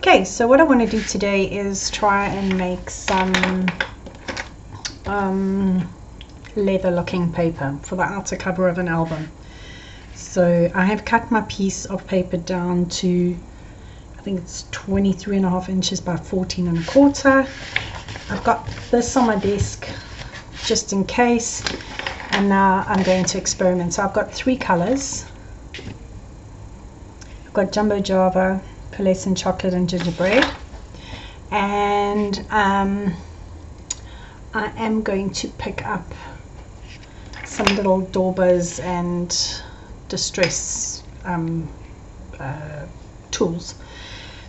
Okay, so what I want to do today is try and make some leather looking paper for the outer cover of an album. So I have cut my piece of paper down to, I think it's 23.5 inches by 14.25. I've got this on my desk just in case, and now I'm going to experiment. So I've got 3 colors. I've got Jumbo Java, pearlescent chocolate, and gingerbread, and I am going to pick up some little daubers and distress tools.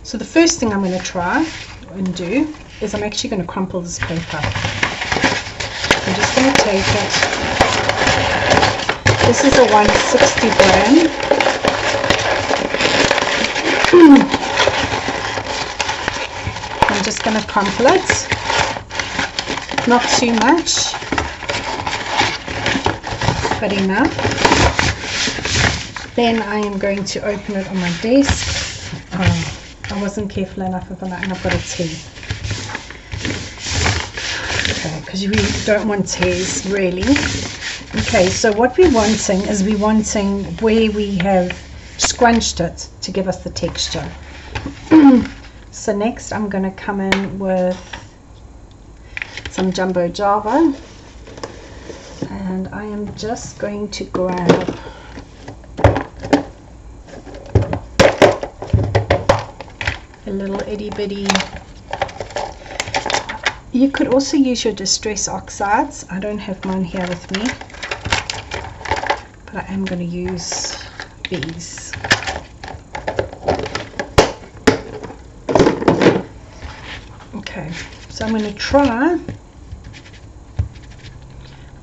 So the first thing I'm going to try and do is I'm actually going to crumple this paper. I'm just going to take it. This is a 160 gram. I'm just going to crumple it, not too much, but enough. Then I am going to open it on my desk. I wasn't careful enough of that, and I've got a tear. Okay, because you really don't want tears, really. Okay, so what we're wanting is where we have scrunched it to give us the texture. So next I'm going to come in with some Jumbo Java, and I am just going to grab a little itty bitty. You could also use your distress oxides. I don't have mine here with me, but I am going to use these. Okay, so I'm going to try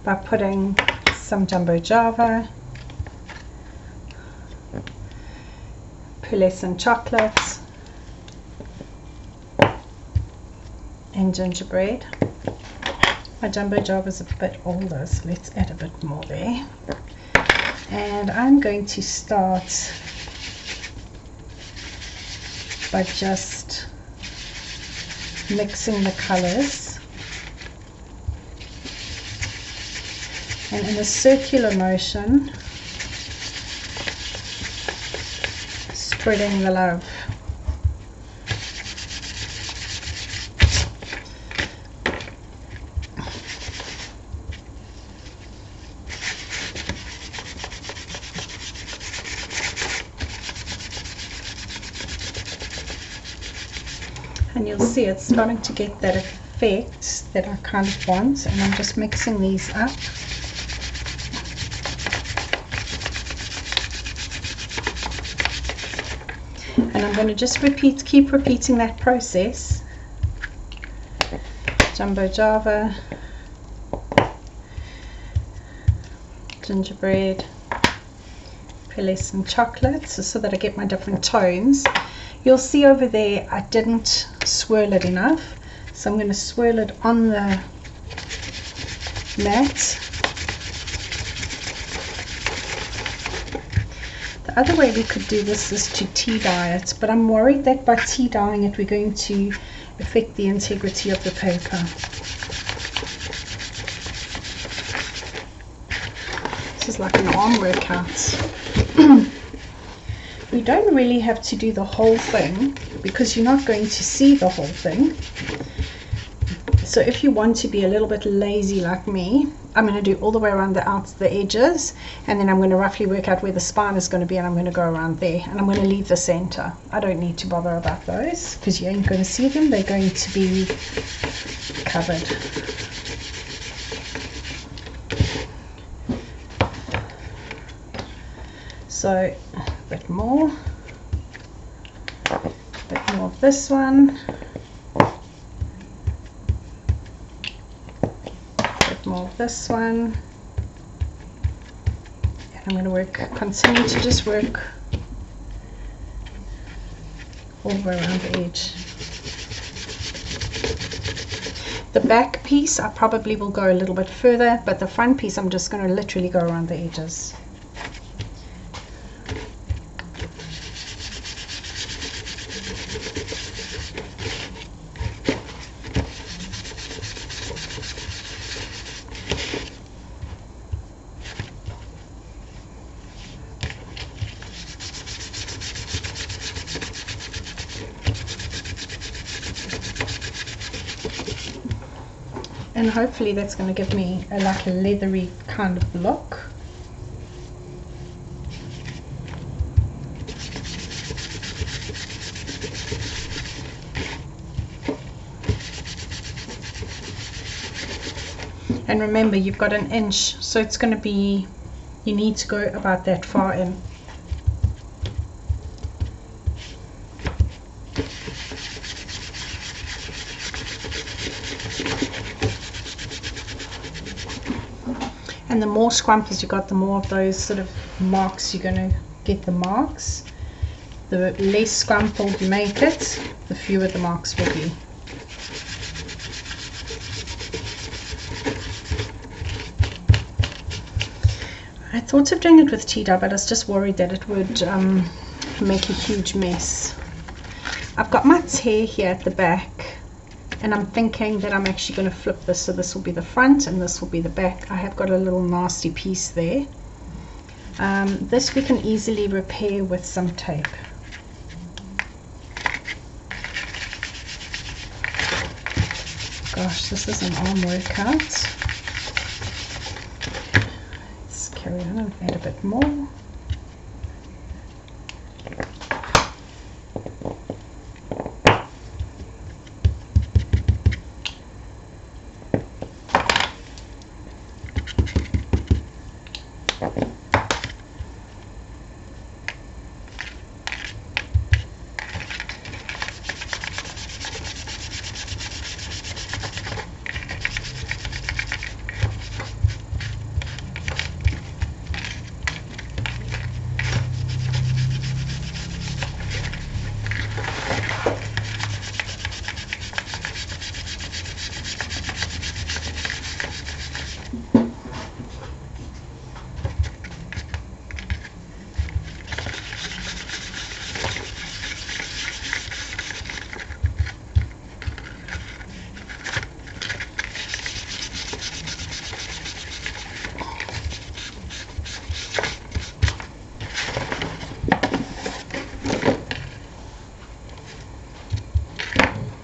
by putting some Jumbo Java, pearlescent chocolate, and gingerbread. My Jumbo Java is a bit older, so let's add a bit more there. And I'm going to start by just mixing the colors, and in a circular motion spreading the love. And you'll see it's starting to get that effect that I kind of want, and I'm just mixing these up. And I'm going to just keep repeating that process. Jumbo Java, gingerbread, pearlescent chocolate, so that I get my different tones. You'll see over there I didn't swirl it enough, so I'm going to swirl it on the mat. The other way we could do this is to tea dye it, but I'm worried that by tea dyeing it we're going to affect the integrity of the paper. This is like an arm workout. You don't really have to do the whole thing because you're not going to see the whole thing. So if you want to be a little bit lazy like me, I'm going to do all the way around the edges, and then I'm going to roughly work out where the spine is going to be, and I'm going to go around there, and I'm going to leave the center. I don't need to bother about those because you ain't going to see them. They're going to be covered. So a bit more of this one, a bit more of this one, and I'm going to continue to just work all the way around the edge. The back piece I probably will go a little bit further, but the front piece I'm just going to literally go around the edges. And hopefully that's going to give me like a leathery kind of look. And remember, you've got an inch, so it's going to be, you need to go about that far in. And the more scrumples you got, the more of those sort of marks you're going to get the marks. The less scrumpled you make it, the fewer the marks will be. I thought of doing it with tea dye, but I was just worried that it would make a huge mess. I've got my tear here at the back, and I'm thinking that I'm actually going to flip this, so this will be the front and this will be the back. I have got a little nasty piece there. This we can easily repair with some tape. Gosh, this is an arm workout. Let's carry on and add a bit more.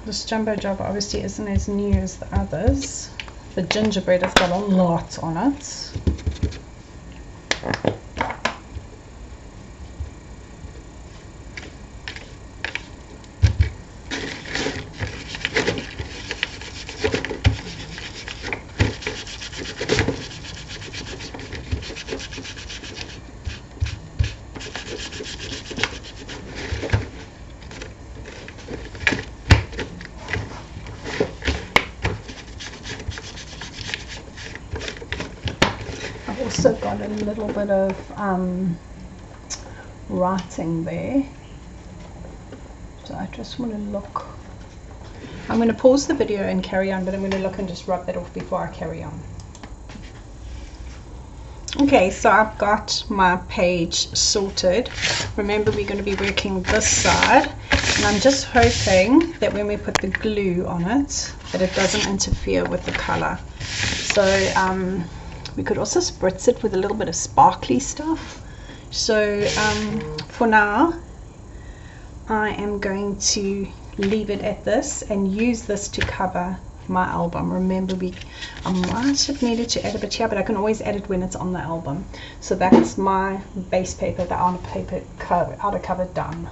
This jumbo job obviously isn't as new as the others. The gingerbread has got a lot on it. Also got a little bit of writing there, so I just want to look. I'm going to pause the video and carry on, but I'm going to look and just rub that off before I carry on. Okay, so I've got my page sorted. Remember, we're going to be working this side, and I'm just hoping that when we put the glue on it that it doesn't interfere with the color. So we could also spritz it with a little bit of sparkly stuff. So for now I am going to leave it at this and use this to cover my album. Remember, I might have needed to add a bit here, but I can always add it when it's on the album. So that's my base paper, the outer cover done.